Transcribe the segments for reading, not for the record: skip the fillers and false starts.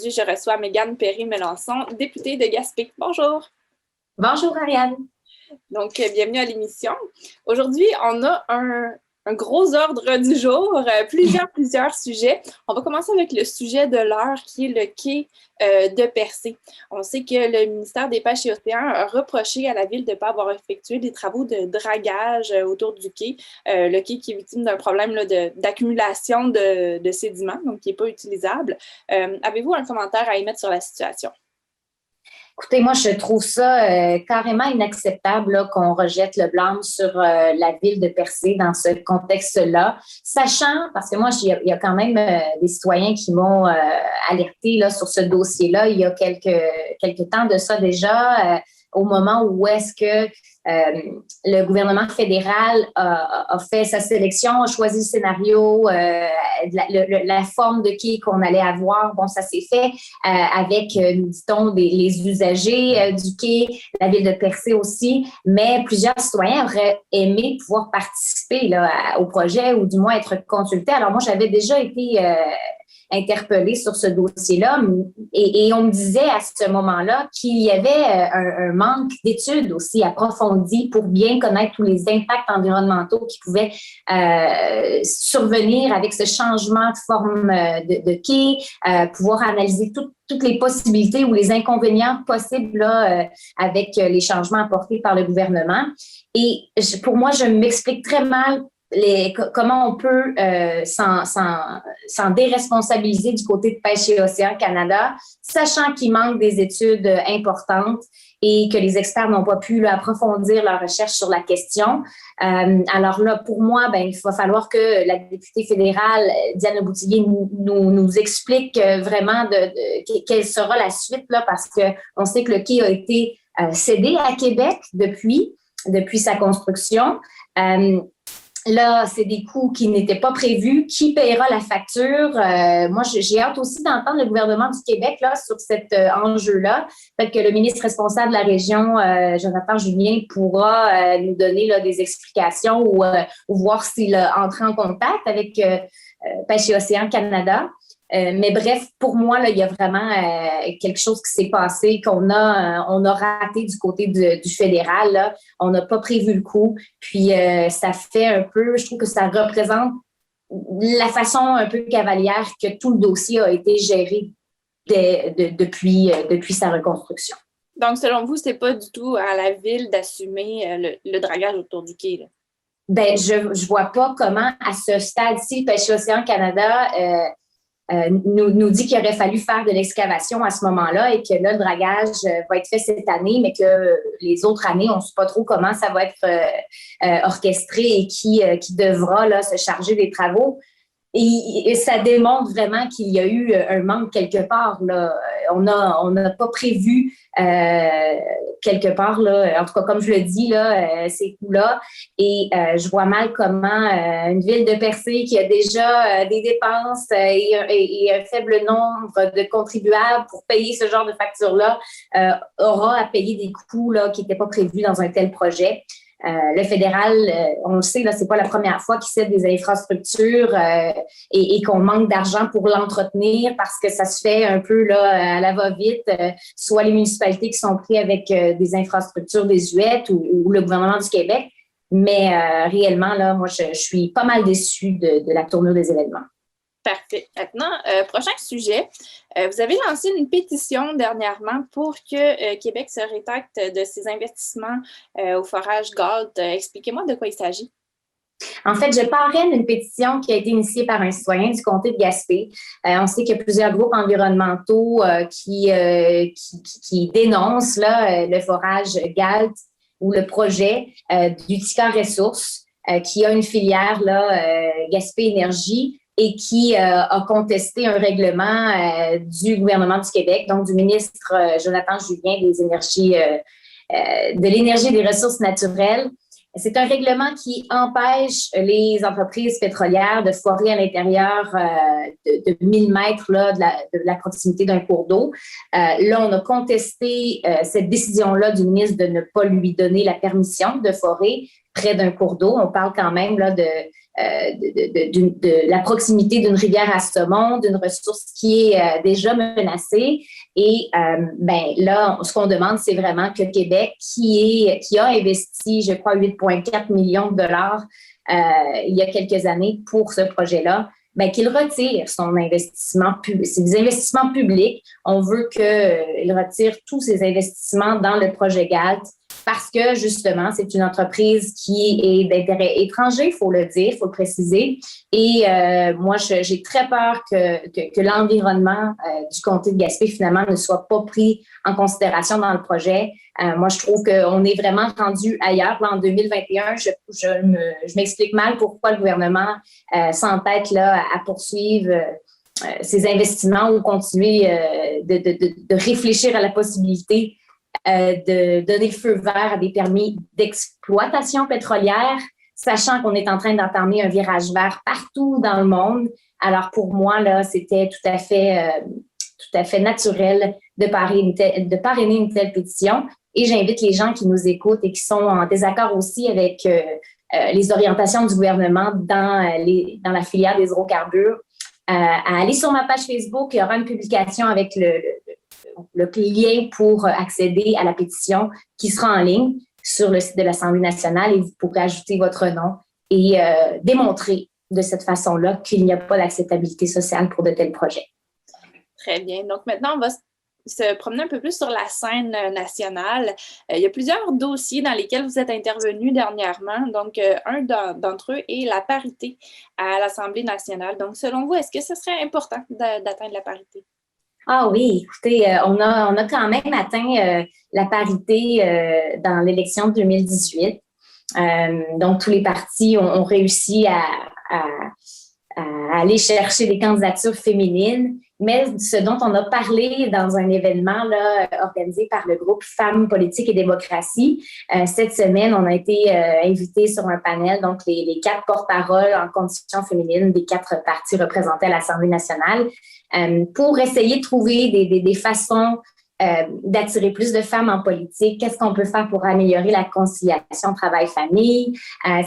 Aujourd'hui, je reçois Mégane Perry-Melançon, députée de Gaspé. Bonjour. Bonjour Ariane. Donc, bienvenue à l'émission. Aujourd'hui, on a un gros ordre du jour, plusieurs sujets. On va commencer avec le sujet de l'heure qui est le quai de Percé. On sait que le ministère des Pêches et Océans a reproché à la ville de ne pas avoir effectué des travaux de dragage autour du quai. Le quai qui est victime d'un problème là, d'accumulation de sédiments, donc qui n'est pas utilisable. Avez-vous un commentaire à émettre sur la situation? Écoutez, moi, je trouve ça carrément inacceptable là, qu'on rejette le blâme sur la ville de Percé dans ce contexte-là, sachant, parce que moi, il y a quand même des citoyens qui m'ont alerté là, sur ce dossier-là il y a quelques temps de ça déjà, au moment où est-ce que le gouvernement fédéral a fait sa sélection, a choisi le scénario, la forme de quai qu'on allait avoir. Bon, ça s'est fait avec, dit-on, les usagers du quai, la ville de Percé aussi, mais plusieurs citoyens auraient aimé pouvoir participer là, au projet ou du moins être consultés. Alors moi, j'avais déjà été interpellée sur ce dossier-là et on me disait à ce moment-là qu'il y avait un manque d'études aussi approfondies pour bien connaître tous les impacts environnementaux qui pouvaient survenir avec ce changement de forme de quai, pouvoir analyser toutes les possibilités ou les inconvénients possibles là, avec les changements apportés par le gouvernement. Et pour moi, je m'explique très mal comment on peut s'en déresponsabiliser du côté de Pêche et Océans Canada, sachant qu'il manque des études importantes et que les experts n'ont pas pu là, approfondir leur recherche sur la question. Alors là, pour moi, il va falloir que la députée fédérale, Diane Boutillier, nous explique vraiment quelle sera la suite, là, parce qu'on sait que le quai a été cédé à Québec depuis sa construction. Là, c'est des coûts qui n'étaient pas prévus. Qui paiera la facture? Moi, j'ai hâte aussi d'entendre le gouvernement du Québec là, sur cet enjeu-là. Peut-être que le ministre responsable de la région, Jonathan Julien, pourra nous donner là, des explications ou voir s'il a entré en contact avec Pêche et Océans Canada. Mais bref, pour moi, là, il y a vraiment quelque chose qui s'est passé qu'on on a raté du côté du fédéral. Là. On n'a pas prévu le coup. Puis, ça fait un peu, je trouve que ça représente la façon un peu cavalière que tout le dossier a été géré depuis sa reconstruction. Donc, selon vous, c'est pas du tout à la ville d'assumer le dragage autour du quai, là? Je vois pas comment, à ce stade-ci, Pêche et Océans Canada nous dit qu'il aurait fallu faire de l'excavation à ce moment-là et que là, le dragage va être fait cette année, mais que les autres années, on ne sait pas trop comment ça va être orchestré et qui devra là, se charger des travaux. Et ça démontre vraiment qu'il y a eu un manque quelque part. Là. On n'a pas prévu quelque part, là, en tout cas, comme je le dis, là, ces coûts-là. Et je vois mal comment une ville de Percé qui a déjà des dépenses et un faible nombre de contribuables pour payer ce genre de facture-là aura à payer des coûts là, qui n'étaient pas prévus dans un tel projet. Le fédéral, on le sait, là, c'est pas la première fois qu'il cède des infrastructures et qu'on manque d'argent pour l'entretenir parce que ça se fait un peu là, à la va-vite, soit les municipalités qui sont prises avec des infrastructures désuètes ou le gouvernement du Québec. Mais réellement, là, moi, je suis pas mal déçue de la tournure des événements. Parfait. Maintenant, prochain sujet. Vous avez lancé une pétition dernièrement pour que Québec se rétracte de ses investissements au forage Galt. Expliquez-moi de quoi il s'agit. En fait, je parraine une pétition qui a été initiée par un citoyen du comté de Gaspé. On sait qu'il y a plusieurs groupes environnementaux qui dénoncent là, le forage Galt ou le projet du Ticor Ressources qui a une filière là, Gaspé Énergie et qui a contesté un règlement du gouvernement du Québec, donc du ministre Jonathan Julien des énergies, de l'énergie et des ressources naturelles. C'est un règlement qui empêche les entreprises pétrolières de forer à l'intérieur de 1000 mètres là, de la proximité d'un cours d'eau. Là, on a contesté cette décision-là du ministre de ne pas lui donner la permission de forer près d'un cours d'eau. On parle quand même là, de la proximité d'une rivière à saumon, d'une ressource qui est déjà menacée. Et là, ce qu'on demande, c'est vraiment que Québec, qui a investi, je crois, 8,4 millions de dollars il y a quelques années pour ce projet-là, qu'il retire son investissement public. C'est des investissements publics. On veut qu'il retire tous ses investissements dans le projet GALT parce que, justement, c'est une entreprise qui est d'intérêt étranger, il faut le dire, il faut le préciser. Et moi, j'ai très peur que l'environnement du comté de Gaspé, finalement, ne soit pas pris en considération dans le projet. Moi, je trouve qu'on est vraiment rendu ailleurs. Là, en 2021, je m'explique mal pourquoi le gouvernement s'entête là, à poursuivre ces investissements ou continuer de réfléchir à la possibilité de donner le feu vert à des permis d'exploitation pétrolière, sachant qu'on est en train d'entamer un virage vert partout dans le monde. Alors, pour moi, là, c'était tout à fait naturel de parrainer une telle pétition. Et j'invite les gens qui nous écoutent et qui sont en désaccord aussi avec les orientations du gouvernement dans la filière des hydrocarbures à aller sur ma page Facebook. Il y aura une publication avec le lien pour accéder à la pétition qui sera en ligne sur le site de l'Assemblée nationale et vous pourrez ajouter votre nom et démontrer de cette façon-là qu'il n'y a pas d'acceptabilité sociale pour de tels projets. Très bien. Donc maintenant, on va se promener un peu plus sur la scène nationale. Il y a plusieurs dossiers dans lesquels vous êtes intervenus dernièrement. Donc, un d'entre eux est la parité à l'Assemblée nationale. Donc, selon vous, est-ce que ce serait important d'atteindre la parité? Ah oui, écoutez, on a quand même atteint la parité dans l'élection de 2018. Donc, tous les partis ont réussi à aller chercher des candidatures féminines. Mais ce dont on a parlé dans un événement là, organisé par le groupe Femmes, Politique et Démocratie, cette semaine, on a été invités sur un panel, donc les 4 porte-paroles en conditions féminines des 4 partis représentés à l'Assemblée nationale, pour essayer de trouver des façons d'attirer plus de femmes en politique. Qu'est-ce qu'on peut faire pour améliorer la conciliation travail-famille?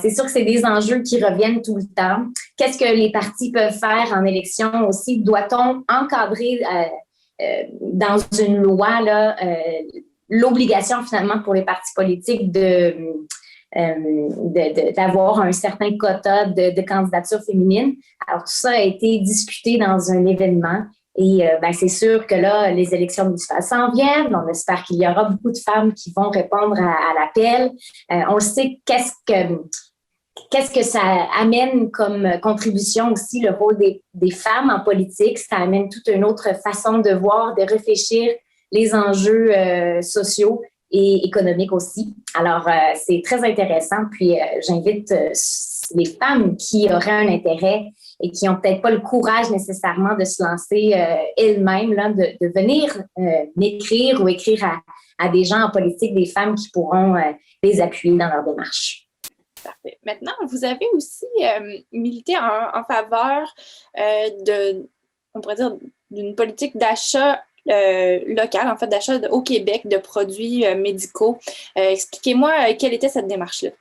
C'est sûr que c'est des enjeux qui reviennent tout le temps. Qu'est-ce que les partis peuvent faire en élection aussi? Doit-on encadrer dans une loi là, l'obligation finalement pour les partis politiques d'avoir un certain quota de candidatures féminines? Alors, tout ça a été discuté dans un événement. Et c'est sûr que là, les élections municipales s'en viennent. On espère qu'il y aura beaucoup de femmes qui vont répondre à l'appel. On le sait, qu'est-ce que ça amène comme contribution aussi, le rôle des femmes en politique. Ça amène toute une autre façon de voir, de réfléchir les enjeux sociaux et économiques aussi. Alors, c'est très intéressant. Puis, j'invite les femmes qui auraient un intérêt et qui n'ont peut-être pas le courage nécessairement de se lancer elles-mêmes, là, de venir m'écrire ou écrire à des gens en politique, des femmes qui pourront les appuyer dans leur démarche. Parfait. Maintenant, vous avez aussi milité en faveur on pourrait dire, d'une politique d'achat local, en fait, d'achat au Québec de produits médicaux. Expliquez-moi quelle était cette démarche-là.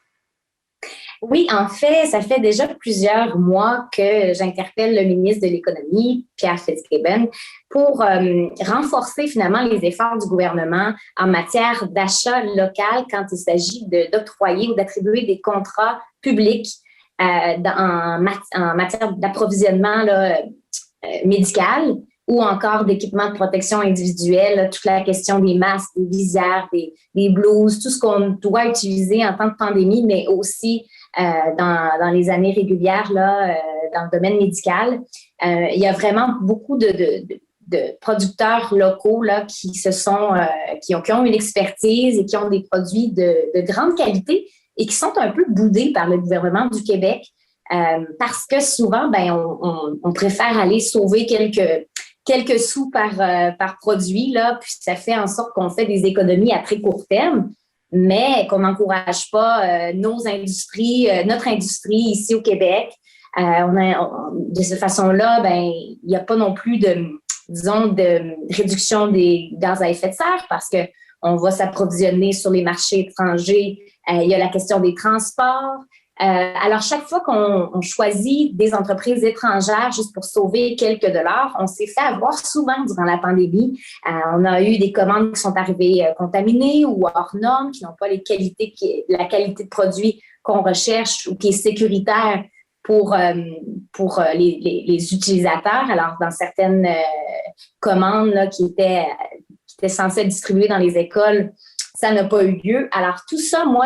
Oui, en fait, ça fait déjà plusieurs mois que j'interpelle le ministre de l'Économie, Pierre Fitzgibbon, pour renforcer finalement les efforts du gouvernement en matière d'achat local quand il s'agit d'octroyer ou d'attribuer des contrats publics en matière d'approvisionnement médical ou encore d'équipements de protection individuelle, toute la question des masques, des visières, des blouses, tout ce qu'on doit utiliser en temps de pandémie, mais aussi dans les années régulières là, dans le domaine médical. Il y a vraiment beaucoup de producteurs locaux là, qui ont une expertise et qui ont des produits de grande qualité et qui sont un peu boudés par le gouvernement du Québec parce que souvent, on préfère aller sauver quelques sous par produit, là, puis ça fait en sorte qu'on fait des économies à très court terme, mais qu'on n'encourage pas notre industrie ici au Québec. De cette façon-là, il n'y a pas non plus de réduction des gaz à effet de serre parce qu'on va s'approvisionner sur les marchés étrangers. Il y a la question des transports. Alors, chaque fois qu'on choisit des entreprises étrangères juste pour sauver quelques dollars, on s'est fait avoir souvent durant la pandémie. On a eu des commandes qui sont arrivées contaminées ou hors normes, qui n'ont pas la qualité de produit qu'on recherche ou qui est sécuritaire pour les utilisateurs. Alors, dans certaines commandes là, qui étaient censées être distribuées dans les écoles, ça n'a pas eu lieu. Alors, tout ça, moi,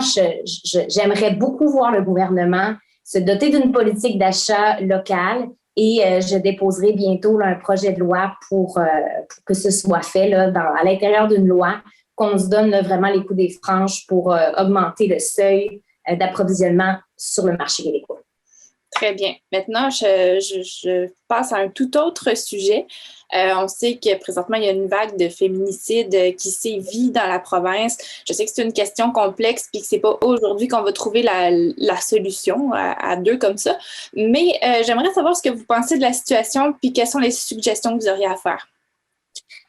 j'aimerais beaucoup voir le gouvernement se doter d'une politique d'achat locale et je déposerai bientôt là, un projet de loi pour que ce soit fait là, à l'intérieur d'une loi, qu'on se donne là, vraiment les coups des franches pour augmenter le seuil d'approvisionnement sur le marché québécois. Très bien. Maintenant, je passe à un tout autre sujet. On sait que présentement, il y a une vague de féminicides qui sévit dans la province. Je sais que c'est une question complexe puis que c'est pas aujourd'hui qu'on va trouver la solution à deux comme ça. Mais j'aimerais savoir ce que vous pensez de la situation puis quelles sont les suggestions que vous auriez à faire.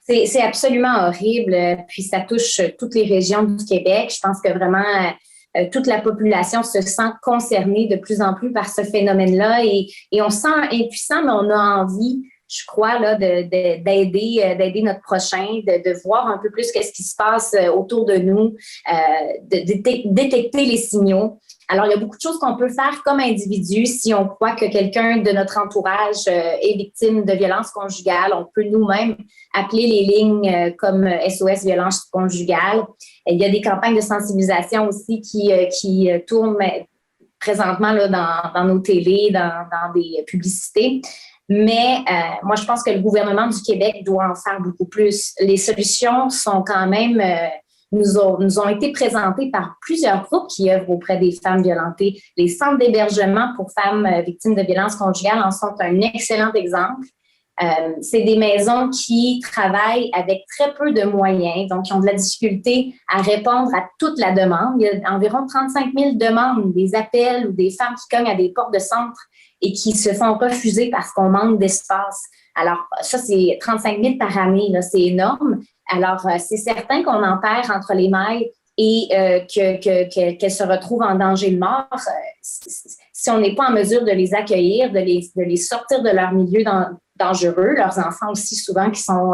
C'est absolument horrible. Puis ça touche toutes les régions du Québec. Je pense que vraiment toute la population se sent concernée de plus en plus par ce phénomène-là et on se sent impuissant, mais on a envie, je crois, là, d'aider notre prochain, de voir un peu plus qu'est-ce qui se passe autour de nous, de détecter les signaux. Alors, il y a beaucoup de choses qu'on peut faire comme individu. Si on croit que quelqu'un de notre entourage est victime de violence conjugale, on peut nous-mêmes appeler les lignes comme SOS violence conjugale. Il y a des campagnes de sensibilisation aussi qui tournent présentement là, dans nos télés, dans des publicités. Mais moi, je pense que le gouvernement du Québec doit en faire beaucoup plus. Les solutions sont quand même nous ont été présentées par plusieurs groupes qui œuvrent auprès des femmes violentées. Les centres d'hébergement pour femmes victimes de violences conjugales en sont un excellent exemple. C'est des maisons qui travaillent avec très peu de moyens, donc qui ont de la difficulté à répondre à toute la demande. Il y a environ 35 000 demandes, des appels ou des femmes qui cognent à des portes de centre et qui se font refuser parce qu'on manque d'espace. Alors, ça, c'est 35 000 par année, là, c'est énorme. Alors, c'est certain qu'on en perd entre les mailles et qu'elles se retrouvent en danger de mort. Si on n'est pas en mesure de les accueillir, de les sortir de leur milieu dangereux, leurs enfants aussi souvent qui sont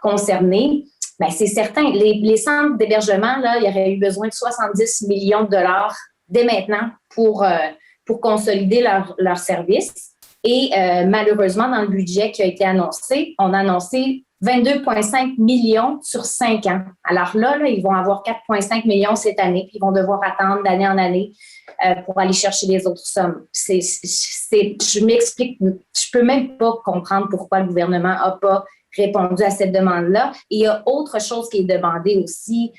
concernés, bien, c'est certain. Les centres d'hébergement, là, il y aurait eu besoin de 70 millions de dollars dès maintenant pour consolider leur service. Et malheureusement, dans le budget qui a été annoncé, on a annoncé 22,5 millions sur 5 ans. Alors là, ils vont avoir 4,5 millions cette année, puis ils vont devoir attendre d'année en année pour aller chercher les autres sommes. Je m'explique, je peux même pas comprendre pourquoi le gouvernement n'a pas répondu à cette demande-là. Et il y a autre chose qui est demandé aussi,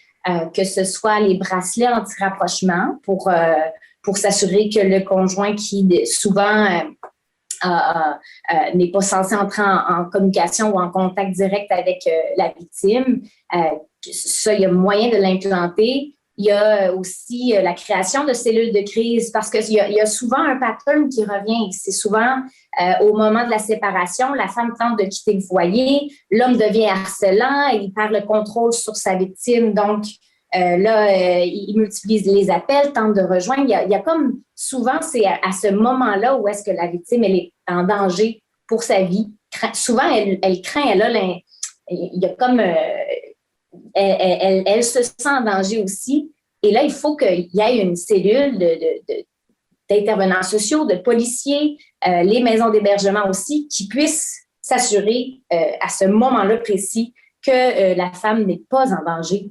que ce soit les bracelets anti-rapprochement pour s'assurer que le conjoint qui souvent n'est pas censé entrer en communication ou en contact direct avec la victime. Ça, il y a moyen de l'implanter. Il y a aussi la création de cellules de crise parce qu'il y a souvent un pattern qui revient. C'est souvent au moment de la séparation, la femme tente de quitter le foyer, l'homme devient harcelant, il perd le contrôle sur sa victime. Donc, il multiplie les appels, tente de rejoindre. Il y a comme souvent, c'est à ce moment-là où est-ce que la victime elle est en danger pour sa vie. Souvent, elle craint, il y a comme elle se sent en danger aussi. Et là, il faut qu'il y ait une cellule d'intervenants sociaux, de policiers, les maisons d'hébergement aussi, qui puissent s'assurer à ce moment-là précis que la femme n'est pas en danger.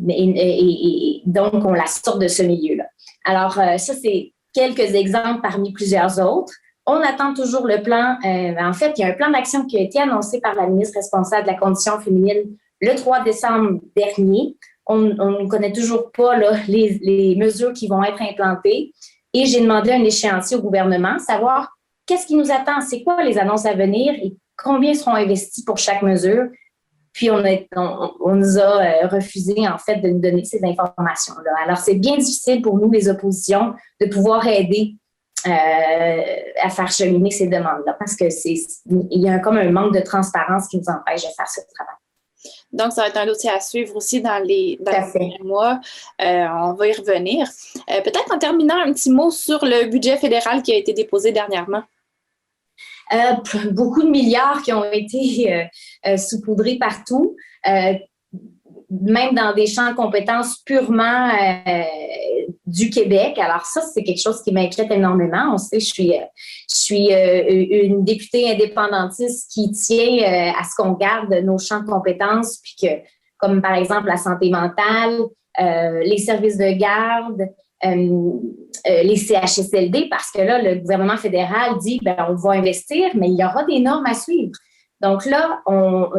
Et donc, on la sort de ce milieu-là. Alors, ça, c'est quelques exemples parmi plusieurs autres. On attend toujours le plan. En fait, il y a un plan d'action qui a été annoncé par la ministre responsable de la condition féminine le 3 décembre dernier. On ne connaît toujours pas là, les mesures qui vont être implantées. Et j'ai demandé un échéancier au gouvernement, savoir qu'est-ce qui nous attend, c'est quoi les annonces à venir et combien seront investis pour chaque mesure. Puis, on nous a refusé, en fait, de nous donner ces informations-là. Alors, c'est bien difficile pour nous, les oppositions, de pouvoir aider à faire cheminer ces demandes-là parce qu'il y a comme un manque de transparence qui nous empêche de faire ce travail. Donc, ça va être un dossier à suivre aussi dans les prochains mois. On va y revenir. Peut-être en terminant, un petit mot sur le budget fédéral qui a été déposé dernièrement. Beaucoup de milliards qui ont été saupoudrés partout, même dans des champs de compétences purement du Québec. Alors ça, c'est quelque chose qui m'inquiète énormément. On sait, je suis une députée indépendantiste qui tient à ce qu'on garde nos champs de compétences, puis que, comme par exemple la santé mentale, les services de garde, les CHSLD, parce que là, le gouvernement fédéral dit on va investir, mais il y aura des normes à suivre. Donc là,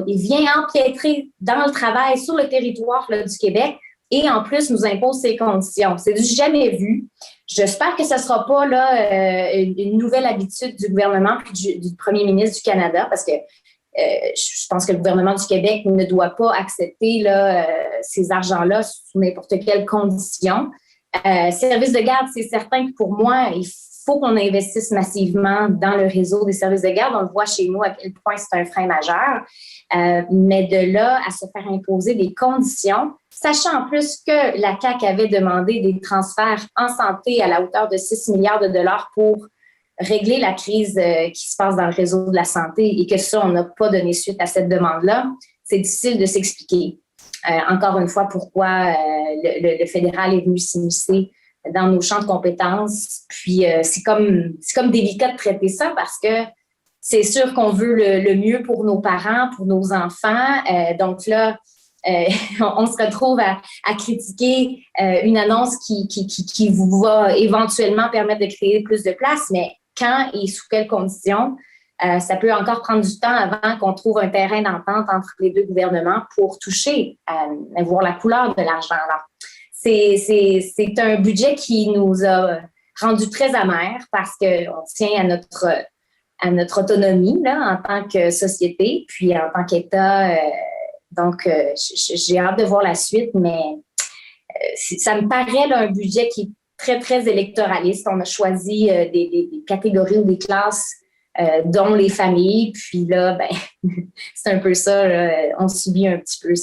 il vient empiétrer dans le travail sur le territoire là, du Québec et en plus nous impose ces conditions. C'est du jamais vu. J'espère que ce ne sera pas là, une nouvelle habitude du gouvernement puis du premier ministre du Canada, parce que je pense que le gouvernement du Québec ne doit pas accepter là, ces argents-là sous n'importe quelle condition. Services de garde, c'est certain que pour moi, il faut qu'on investisse massivement dans le réseau des services de garde. On le voit chez nous à quel point c'est un frein majeur. Mais de là à se faire imposer des conditions, sachant en plus que la CAQ avait demandé des transferts en santé à la hauteur de 6 milliards de dollars pour régler la crise qui se passe dans le réseau de la santé et que ça, on n'a pas donné suite à cette demande-là, c'est difficile de s'expliquer. Encore une fois, pourquoi le fédéral est venu s'immiscer dans nos champs de compétences. Puis, c'est comme délicat de traiter ça parce que c'est sûr qu'on veut le mieux pour nos parents, pour nos enfants. Donc là, on se retrouve à critiquer une annonce qui va éventuellement permettre de créer plus de places, mais quand et sous quelles conditions? Ça peut encore prendre du temps avant qu'on trouve un terrain d'entente entre les deux gouvernements pour toucher, voir la couleur de l'argent. Alors, c'est un budget qui nous a rendu très amers parce qu'on tient à notre autonomie là, en tant que société, puis en tant qu'État. Donc, j'ai hâte de voir la suite, mais ça me paraît là, un budget qui est très, très électoraliste. On a choisi des catégories ou des classes dont les familles. Puis là, c'est un peu ça, là, on subit un petit peu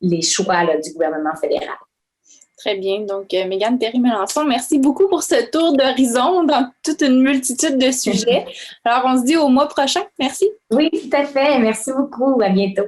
les choix là, du gouvernement fédéral. Très bien. Donc, Mégane Perry-Melançon, merci beaucoup pour ce tour d'horizon dans toute une multitude de sujets. Alors, on se dit au mois prochain. Merci. Oui, tout à fait. Merci beaucoup. À bientôt.